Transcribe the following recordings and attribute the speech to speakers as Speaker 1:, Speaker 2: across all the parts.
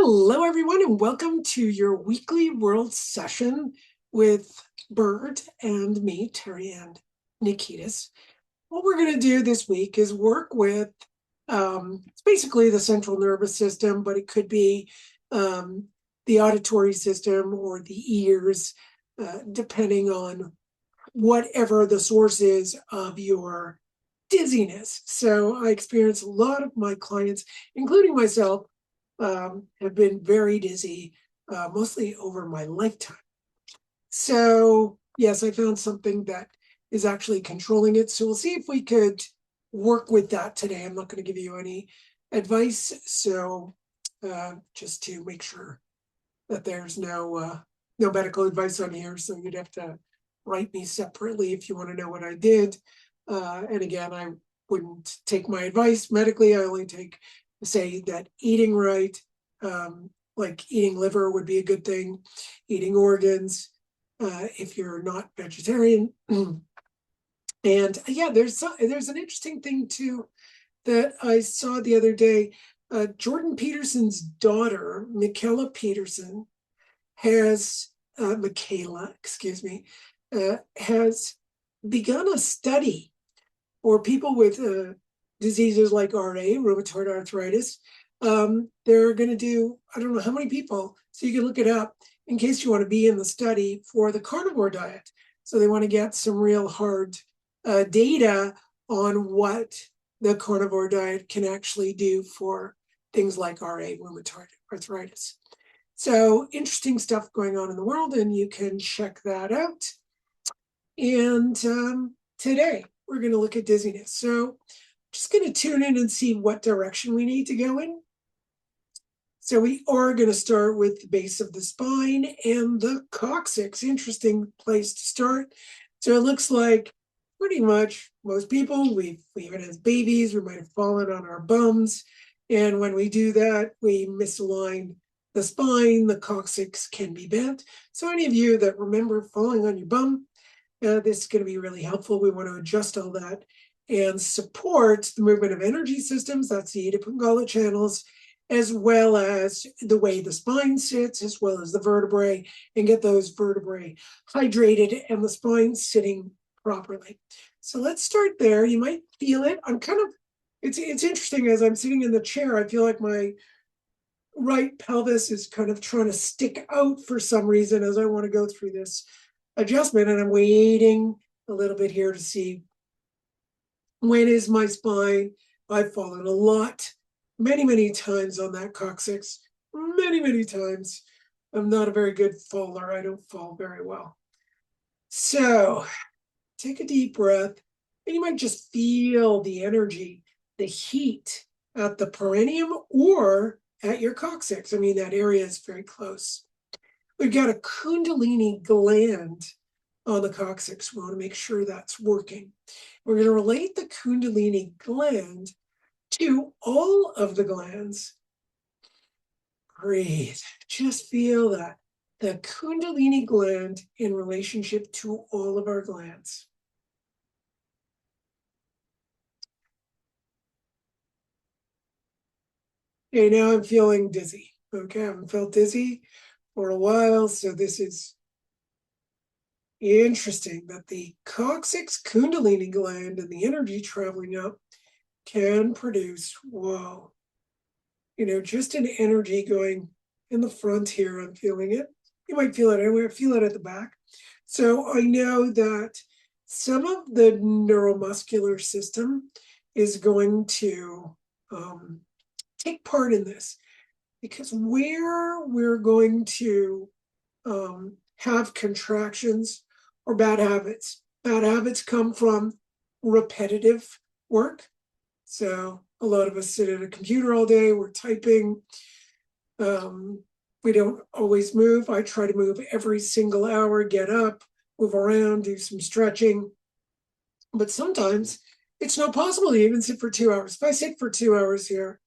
Speaker 1: Hello, everyone, and welcome to your weekly world session with Bird and me, Terryann Nikitas. What we're going to do this week is work with, it's basically the central nervous system, but it could be the auditory system or the ears, depending on whatever the source is of your dizziness. So I experience a lot of my clients, including myself, have been very dizzy, mostly over my lifetime. So yes, I found something that is actually controlling it. So we'll see if we could work with that today. I'm not going to give you any advice. So just to make sure that there's no medical advice on here. So you'd have to write me separately if you want to know what I did. And again, I wouldn't take my advice medically. I only say that eating right, like eating liver would be a good thing, eating organs, if you're not vegetarian. And yeah, there's an interesting thing too that I saw the other day. Jordan Peterson's daughter, Michaela Peterson, Michaela, has begun a study for people with diseases like RA, rheumatoid arthritis. They're going to do, I don't know how many people, so you can look it up in case you want to be in the study for the carnivore diet. So they want to get some real hard data on what the carnivore diet can actually do for things like RA, rheumatoid arthritis. So interesting stuff going on in the world, and you can check that out. And today we're going to look at dizziness. So just going to tune in and see what direction we need to go in. So we are going to start with the base of the spine and the coccyx. Interesting place to start. So it looks like pretty much most people, even as babies, we might have fallen on our bums. And when we do that, we misalign the spine. The coccyx can be bent. So any of you that remember falling on your bum, this is going to be really helpful. We want to adjust all that and support the movement of energy systems, that's the Ida Pingala channels, as well as the way the spine sits, as well as the vertebrae, and get those vertebrae hydrated and the spine sitting properly. So let's start there. You might feel it. It's interesting as I'm sitting in the chair, I feel like my right pelvis is kind of trying to stick out for some reason as I want to go through this adjustment, and I'm waiting a little bit here to see when is my spine. I've fallen a lot, many times on that coccyx, many times. I'm not a very good faller. I don't fall very well. So take a deep breath, and you might just feel the energy, the heat at the perineum or at your coccyx. I mean, that area is very close. We've got a Kundalini gland on the coccyx. We want to make sure that's working. We're going to relate the Kundalini gland to all of the glands. Breathe. Just feel that. The Kundalini gland in relationship to all of our glands. Okay, now I'm feeling dizzy. Okay, I haven't felt dizzy for a while, so this is interesting that the coccyx Kundalini gland and the energy traveling up can produce, whoa, just an energy going in the front here. I'm feeling it. You might feel it anywhere. Feel it at the back. So I know that some of the neuromuscular system is going to take part in this, because where we're going to have contractions or bad habits. Bad habits come from repetitive work. So a lot of us sit at a computer all day, we're typing. We don't always move. I try to move every single hour, get up, move around, do some stretching. But sometimes it's not possible to even sit for 2 hours. If I sit for 2 hours here,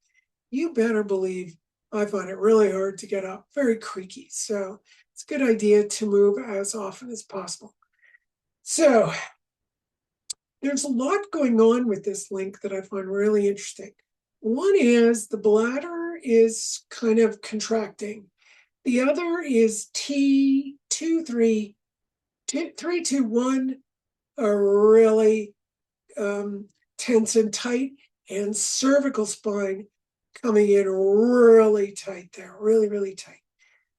Speaker 1: you better believe I find it really hard to get up, very creaky. So it's a good idea to move as often as possible. So there's a lot going on with this link that I find really interesting. One is the bladder finger is kind of contracting. The other is T, 2, 3, 3, 2, 1 are really tense and tight, and cervical spine coming in really tight there, really, really tight.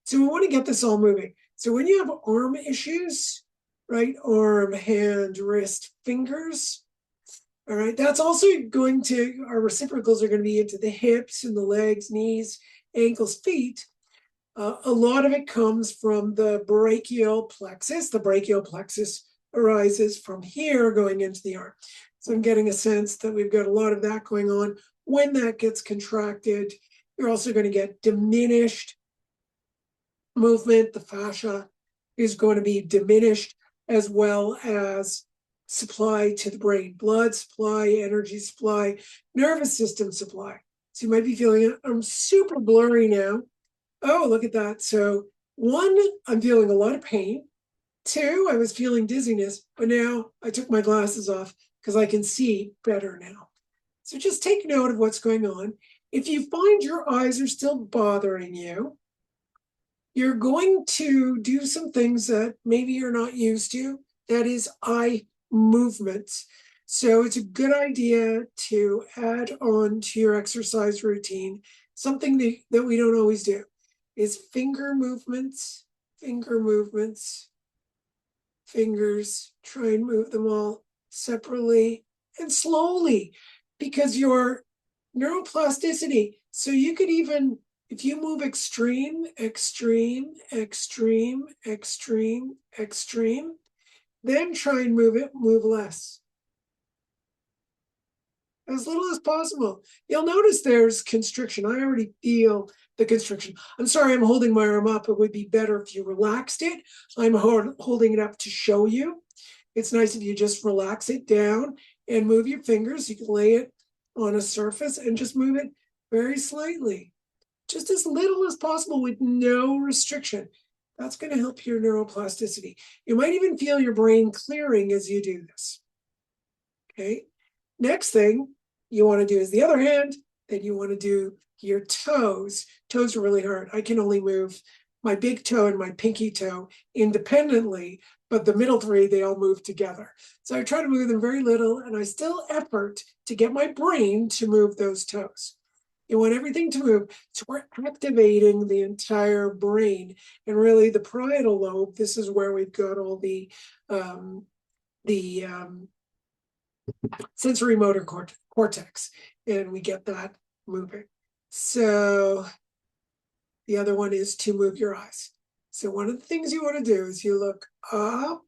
Speaker 1: So we want to get this all moving. So when you have arm issues, right, arm, hand, wrist, fingers, all right, that's also going to, our reciprocals are going to be into the hips and the legs, knees, ankles, feet. A lot of it comes from the brachial plexus. The brachial plexus arises from here going into the arm. So I'm getting a sense that we've got a lot of that going on. When that gets contracted, you're also going to get diminished movement. The fascia is going to be diminished, as well as supply to the brain, blood supply, energy supply, nervous system supply. So you might be feeling it. I'm super blurry now. Oh, look at that. So 1, I'm feeling a lot of pain. 2, I was feeling dizziness, but now I took my glasses off because I can see better now. So just take note of what's going on. If you find your eyes are still bothering you, you're going to do some things that maybe you're not used to. That is eye movements. So it's a good idea to add on to your exercise routine something that we don't always do is finger movements, fingers, try and move them all separately and slowly, because your neuroplasticity, so you could even, if you move extreme, then try and move less. As little as possible. You'll notice there's constriction. I already feel the constriction. I'm sorry, I'm holding my arm up. It would be better if you relaxed it. I'm holding it up to show you. It's nice if you just relax it down and move your fingers. You can lay it on a surface and just move it very slightly. Just as little as possible with no restriction. That's going to help your neuroplasticity. You might even feel your brain clearing as you do this. Okay. Next thing you want to do is the other hand, then you want to do your toes. Toes are really hard. I can only move my big toe and my pinky toe independently, but the middle 3, they all move together. So I try to move them very little, and I still effort to get my brain to move those toes. You want everything to move. So we're activating the entire brain. And really the parietal lobe, this is where we've got all the sensory motor cortex, and we get that moving. So the other one is to move your eyes. So one of the things you want to do is you look up,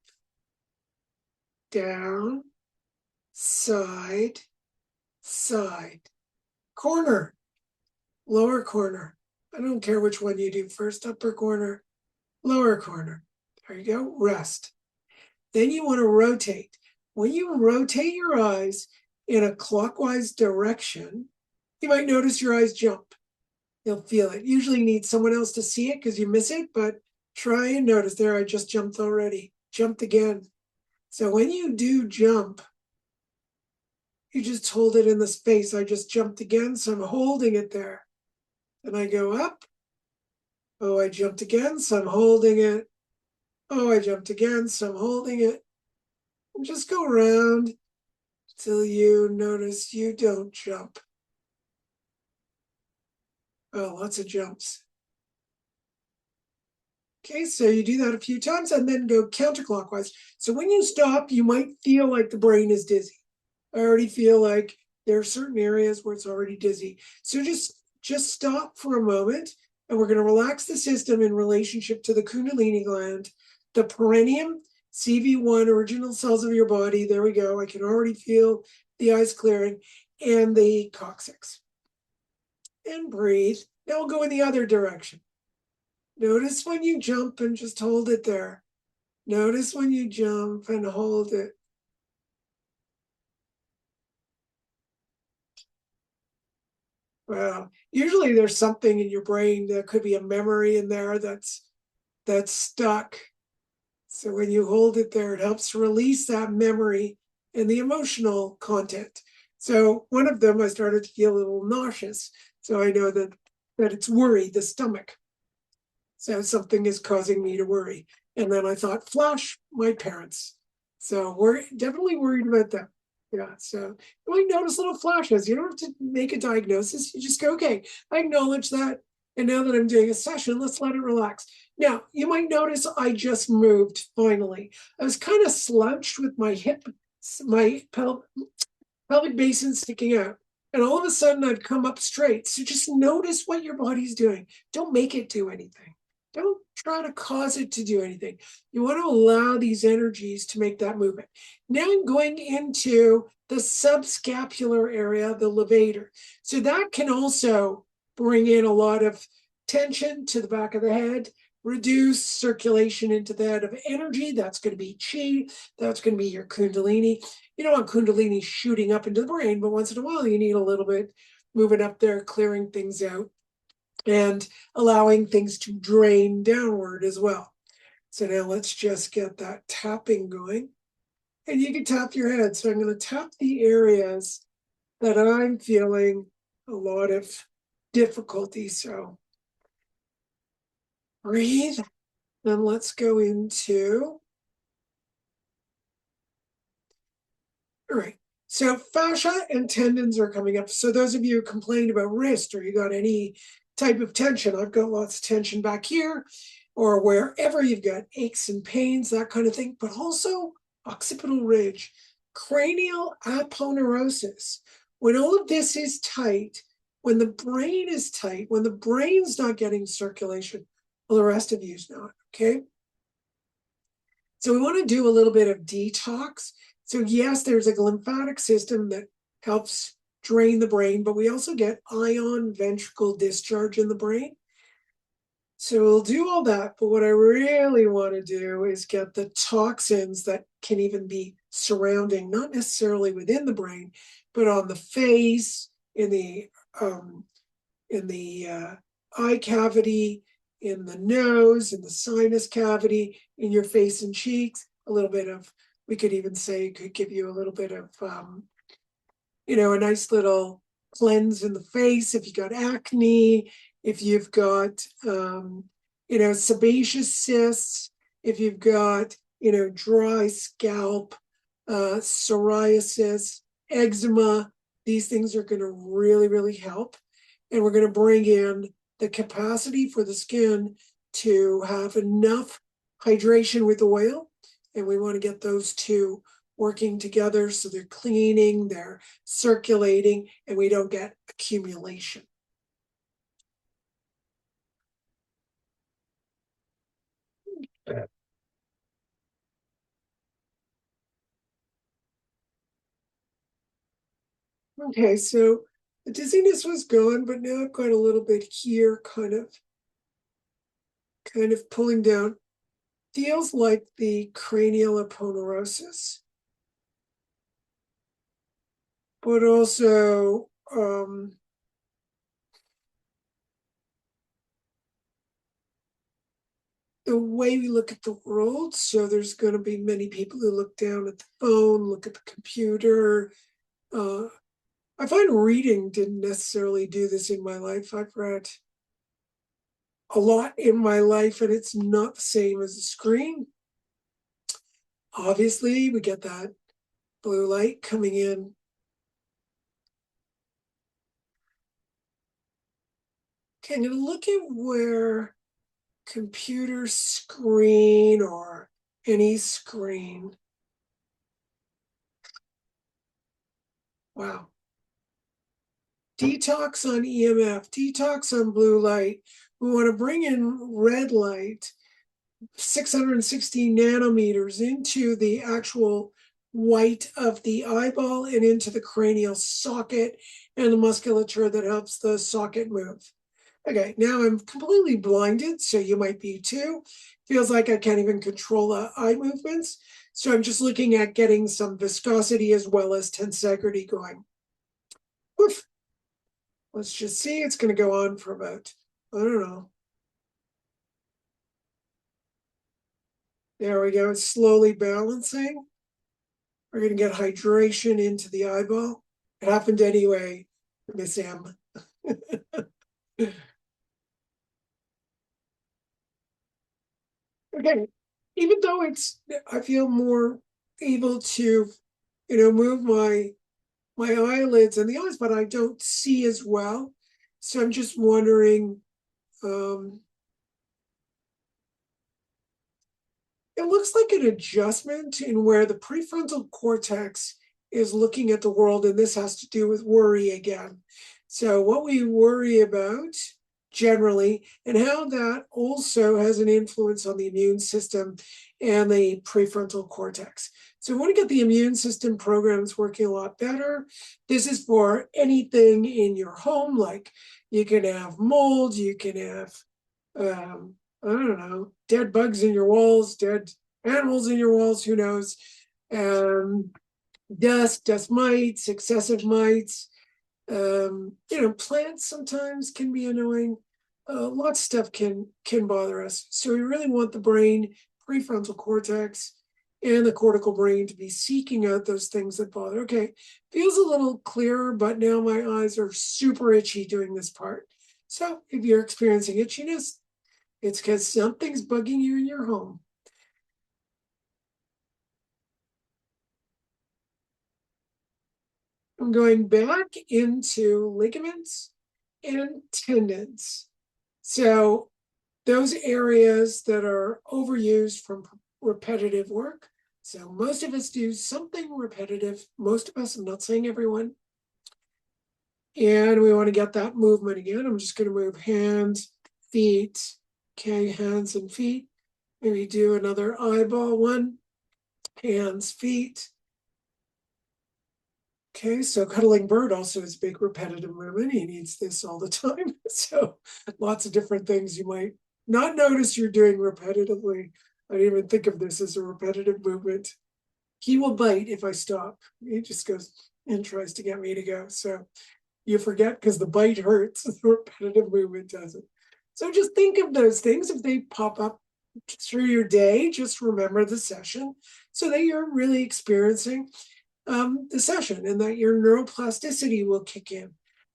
Speaker 1: down, side, corner, lower corner. I don't care which one you do first, upper corner, lower corner. There you go, rest. Then you want to rotate. When you rotate your eyes in a clockwise direction, you might notice your eyes jump. You'll feel it. Usually you need someone else to see it because you miss it, but try and notice. There, I just jumped already. Jumped again. So when you do jump, you just hold it in the space. I just jumped again, so I'm holding it there. And I go up. Oh, I jumped again, so I'm holding it. Oh, I jumped again, so I'm holding it. And just go around till you notice you don't jump. Oh, lots of jumps. Okay, so you do that a few times and then go counterclockwise. So when you stop, you might feel like the brain is dizzy. I already feel like there are certain areas where it's already dizzy. So just stop for a moment, and we're going to relax the system in relationship to the Kundalini gland, the perineum, CV1, original cells of your body. There we go. I can already feel the eyes clearing, and the coccyx. And breathe. Now we'll go in the other direction. Notice when you jump and just hold it there. Notice when you jump and hold it. Well, usually there's something in your brain. There could be a memory in there that's stuck. So when you hold it there, it helps release that memory and the emotional content. So one of them, I started to feel a little nauseous. So I know that that it's worry, the stomach. So something is causing me to worry. And then I thought, flash, my parents. So we're definitely worried about them. Yeah, so you might notice little flashes. You don't have to make a diagnosis. You just go, okay, I acknowledge that. And now that I'm doing a session, let's let it relax. Now, you might notice I just moved finally. I was kind of slouched with my hip, my pelvic basin sticking out. And all of a sudden, I've come up straight. So just notice what your body's doing. Don't make it do anything. Don't try to cause it to do anything. You want to allow these energies to make that movement. Now I'm going into the subscapular area, the levator. So that can also bring in a lot of tension to the back of the head, reduce circulation into the head of energy. That's going to be chi. That's going to be your kundalini. You don't want kundalini shooting up into the brain, but once in a while you need a little bit moving up there, clearing things out, and allowing things to drain downward as well. So now let's just get that tapping going. And you can tap your head. So I'm going to tap the areas that I'm feeling a lot of difficulty. So breathe. Then let's go into, all right. So fascia and tendons are coming up. So those of you who complained about wrist or you got any type of tension, I've got lots of tension back here or wherever you've got aches and pains, that kind of thing, but also occipital ridge, cranial aponeurosis. When all of this is tight, when the brain is tight, when the brain's not getting circulation, well, the rest of you's not, okay? So we want to do a little bit of detox. So yes, there's a lymphatic system that helps drain the brain, but we also get ion ventricle discharge in the brain. So we'll do all that, but what I really want to do is get the toxins that can even be surrounding, not necessarily within the brain, but on the face, in the eye cavity, in the nose, in the sinus cavity, in your face and cheeks, a little bit of, we could even say, could give you a little bit of, a nice little cleanse in the face if you got acne, if you've got, sebaceous cysts, if you've got, dry scalp, psoriasis, eczema, these things are going to really, really help. And we're going to bring in the capacity for the skin to have enough hydration with oil. And we want to get those two working together so they're cleaning, they're circulating, and we don't get accumulation. Okay, so the dizziness was gone, but now I've got a little bit here, kind of pulling down. Feels like the cranial aponeurosis, but also the way we look at the world. So there's going to be many people who look down at the phone, look at the computer. I find reading didn't necessarily do this in my life. I've read a lot in my life, and it's not the same as a screen. Obviously, we get that blue light coming in. Okay, I'm going to look at where computer screen or any screen. Wow. Detox on EMF, detox on blue light. We want to bring in red light, 660 nanometers into the actual white of the eyeball and into the cranial socket and the musculature that helps the socket move. Okay, now I'm completely blinded, so you might be too. Feels like I can't even control the eye movements. So I'm just looking at getting some viscosity as well as tensegrity going. Oof. Let's just see, it's going to go on for about, I don't know. There we go, it's slowly balancing. We're going to get hydration into the eyeball. It happened anyway, Miss M. Okay, even though I feel more able to, move my eyelids and the eyes, but I don't see as well. So I'm just wondering, um, it looks like an adjustment in where the prefrontal cortex is looking at the world, and this has to do with worry again. So what we worry about generally, and how that also has an influence on the immune system and the prefrontal cortex. So we want to get the immune system programs working a lot better. This is for anything in your home, like you can have mold, you can have I don't know, dead bugs in your walls, dead animals in your walls, who knows? Um, dust mites, excessive mites. Plants sometimes can be annoying. Lots of stuff can bother us. So we really want the brain, prefrontal cortex, and the cortical brain to be seeking out those things that bother. Okay, feels a little clearer, but now my eyes are super itchy doing this part. So if you're experiencing itchiness, it's because something's bugging you in your home. I'm going back into ligaments and tendons. So those areas that are overused from repetitive work. So most of us do something repetitive. Most of us, I'm not saying everyone. And we want to get that movement again. I'm just going to move hands, feet. Okay, hands and feet. Maybe do another eyeball one. Hands, feet. Okay, so cuddling bird also is big repetitive movement. He needs this all the time. So lots of different things you might not notice you're doing repetitively. I didn't even think of this as a repetitive movement. He will bite if I stop. He just goes and tries to get me to go. So you forget because the bite hurts. The repetitive movement doesn't. So just think of those things. If they pop up through your day, just remember the session so that you're really experiencing the session, and that your neuroplasticity will kick in,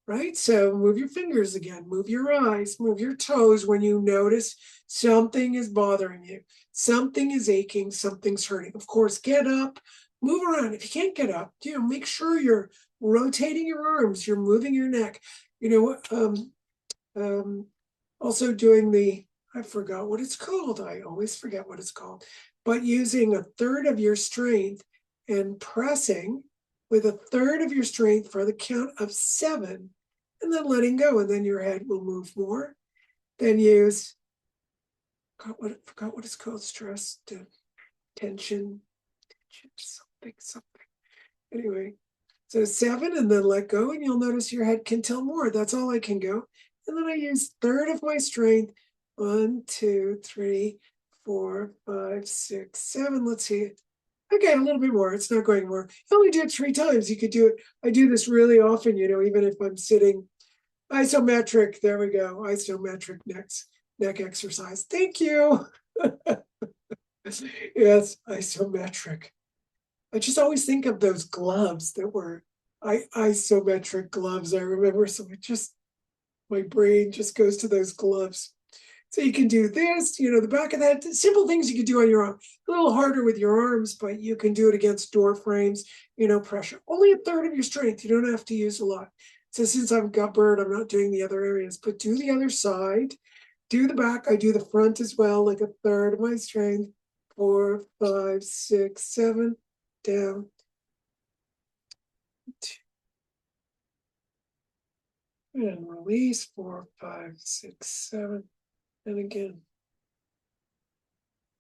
Speaker 1: right? So move your fingers again, move your eyes, move your toes when you notice something is bothering you, something is aching, something's hurting. Of course, get up, move around. If you can't get up, make sure you're rotating your arms, you're moving your neck. Also doing I forgot what it's called. I always forget what it's called, but using a third of your strength and pressing with a third of your strength for the count of 7, and then letting go, and then your head will move more. Then use, forgot what it's called, stress, tension, something. Anyway, so 7, and then let go, and you'll notice your head can tell more. That's all I can go. And then I use third of my strength. 1, 2, 3, 4, 5, 6, 7. Let's see. Okay, a little bit more. It's not going more. You only do it 3 times. You could do it. I do this really often, even if I'm sitting. Isometric. There we go. Isometric neck exercise. Thank you. Yes, isometric. I just always think of those gloves that were isometric gloves. I remember, so my brain just goes to those gloves. So you can do this, the back of that, simple things you can do on your own. A little harder with your arms, but you can do it against door frames, pressure. Only a third of your strength. You don't have to use a lot. So since I've got bird, I'm not doing the other areas, but do the other side. Do the back. I do the front as well, like a third of my strength. 4, 5, 6, 7, down. 2, and release. 4, 5, 6, 7, and again.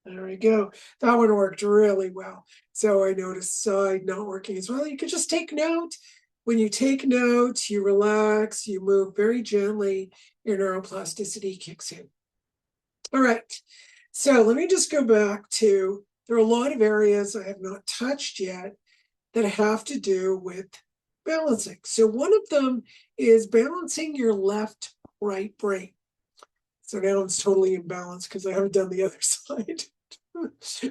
Speaker 1: There we go. That one worked really well. So I noticed side not working as well. You can just take note. When you take note, you relax, you move very gently, your neuroplasticity kicks in. All right. So let me just go back to, there are a lot of areas I have not touched yet that have to do with balancing. So one of them is balancing your left-right brain. So now it's totally imbalanced because I haven't done the other side.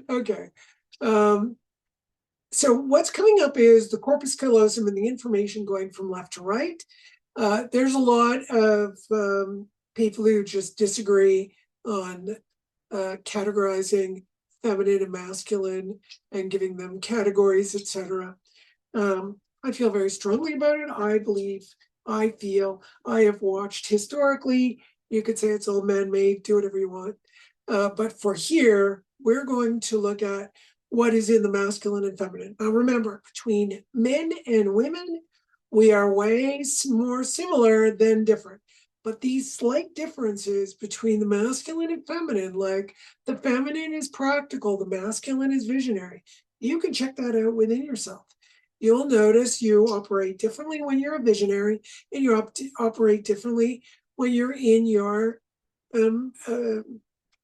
Speaker 1: Okay. So what's coming up is the corpus callosum and the information going from left to right. There's a lot of people who just disagree on categorizing feminine and masculine and giving them categories, etc. I feel very strongly about it. I feel, I have watched historically, you could say it's all man-made, do whatever you want. But for here, we're going to look at what is in the masculine and feminine. Now remember, between men and women, we are way more similar than different. But these slight differences between the masculine and feminine, like the feminine is practical, the masculine is visionary, you can check that out within yourself. You'll notice you operate differently when you're a visionary, and you operate differently when you're in your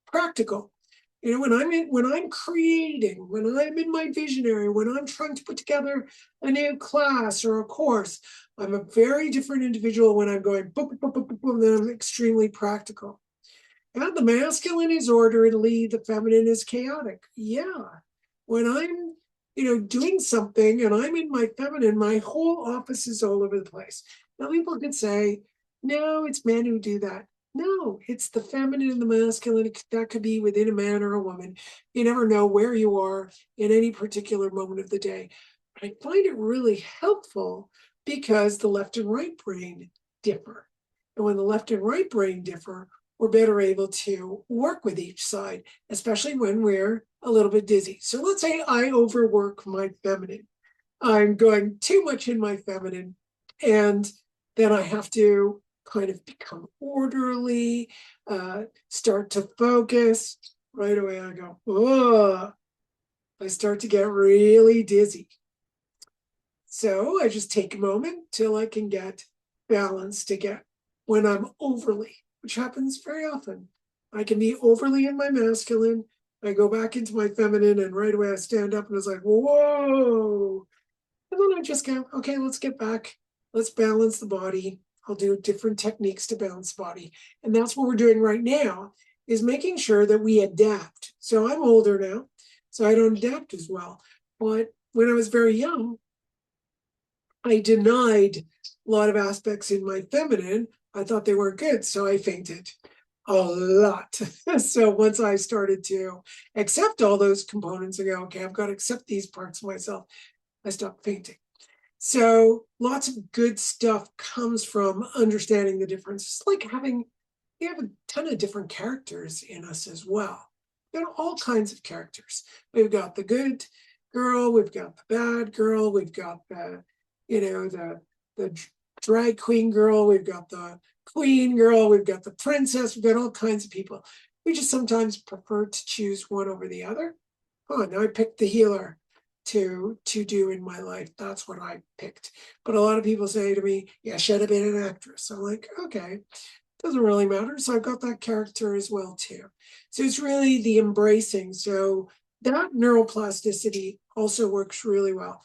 Speaker 1: practical. You know, when I'm creating, when I'm in my visionary, when I'm trying to put together a new class or a course, I'm a very different individual when I'm going boom, boom, boom, boom, boom, then I'm extremely practical. And the masculine is orderly, the feminine is chaotic. Yeah. When I'm, doing something and I'm in my feminine, my whole office is all over the place. Now people could say, no, it's men who do that. No, it's the feminine and the masculine. That could be within a man or a woman. You never know where you are in any particular moment of the day. But I find it really helpful because the left and right brain differ. And when the left and right brain differ, we're better able to work with each side, especially when we're a little bit dizzy. So let's say I overwork my feminine. I'm going too much in my feminine, and then I have to kind of become orderly, start to focus. Right away I go, oh, I start to get really dizzy. So I just take a moment till I can get balanced again. When I'm overly, which happens very often, I can be overly in my masculine, I go back into my feminine, and right away I stand up and it's like, whoa. And then I just go, okay, let's get back. Let's balance the body. I'll do different techniques to balance the body. And that's what we're doing right now, is making sure that we adapt. So I'm older now, so I don't adapt as well. But when I was very young, I denied a lot of aspects in my feminine. I thought they weren't good, so I fainted a lot. So once I started to accept all those components and go, okay, I've got to accept these parts of myself, I stopped fainting. So lots of good stuff comes from understanding the difference. It's like we have a ton of different characters in us as well. We've got all kinds of characters. We've got the good girl, we've got the bad girl, we've got the, the drag queen girl, we've got the queen girl, we've got the princess, we've got all kinds of people. We just sometimes prefer to choose one over the other. Oh, now I picked the healer to do in my life. That's what I picked. But a lot of people say to me, yeah, I should have been an actress. I'm like, okay, doesn't really matter. So I've got that character as well too. So it's really the embracing. So that neuroplasticity also works really well.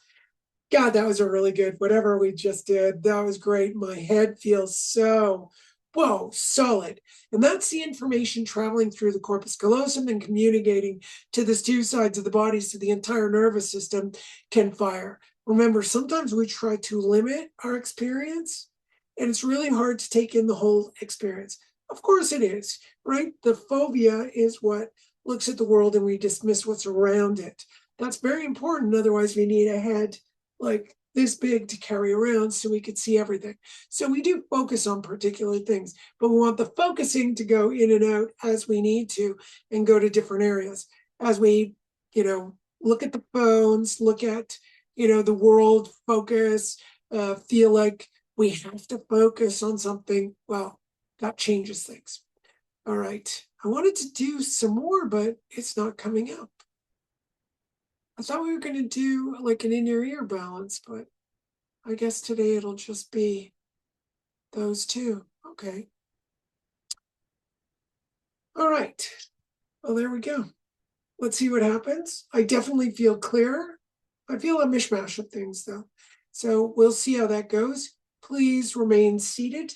Speaker 1: God, that was a really good, whatever we just did. That was great. My head feels so, whoa, solid. And that's the information traveling through the corpus callosum and communicating to the two sides of the body so the entire nervous system can fire. Remember, sometimes we try to limit our experience, and it's really hard to take in the whole experience. Of course it is, right? The phobia is what looks at the world and we dismiss what's around it. That's very important. Otherwise, we need a head like this big to carry around so we could see everything. So we do focus on particular things, but we want the focusing to go in and out as we need to and go to different areas. As we, look at the phones, look at, the world, focus, feel like we have to focus on something. Well, that changes things. All right. I wanted to do some more, but it's not coming up. I thought we were going to do like an in your ear balance, but I guess today it'll just be those two. Okay. All right. Well, there we go. Let's see what happens. I definitely feel clearer. I feel a mishmash of things though. So we'll see how that goes. Please remain seated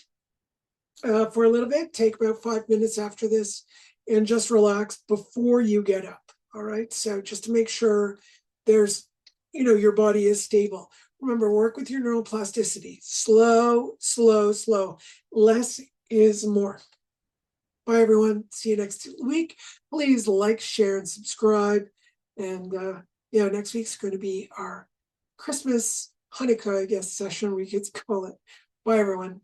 Speaker 1: for a little bit. Take about 5 minutes after this and just relax before you get up. All right. So just to make sure there's, your body is stable. Remember, work with your neuroplasticity. Slow, slow, slow. Less is more. Bye, everyone. See you next week. Please like, share, and subscribe. And next week's going to be our Christmas Hanukkah, I guess, session, we could call it. Bye, everyone.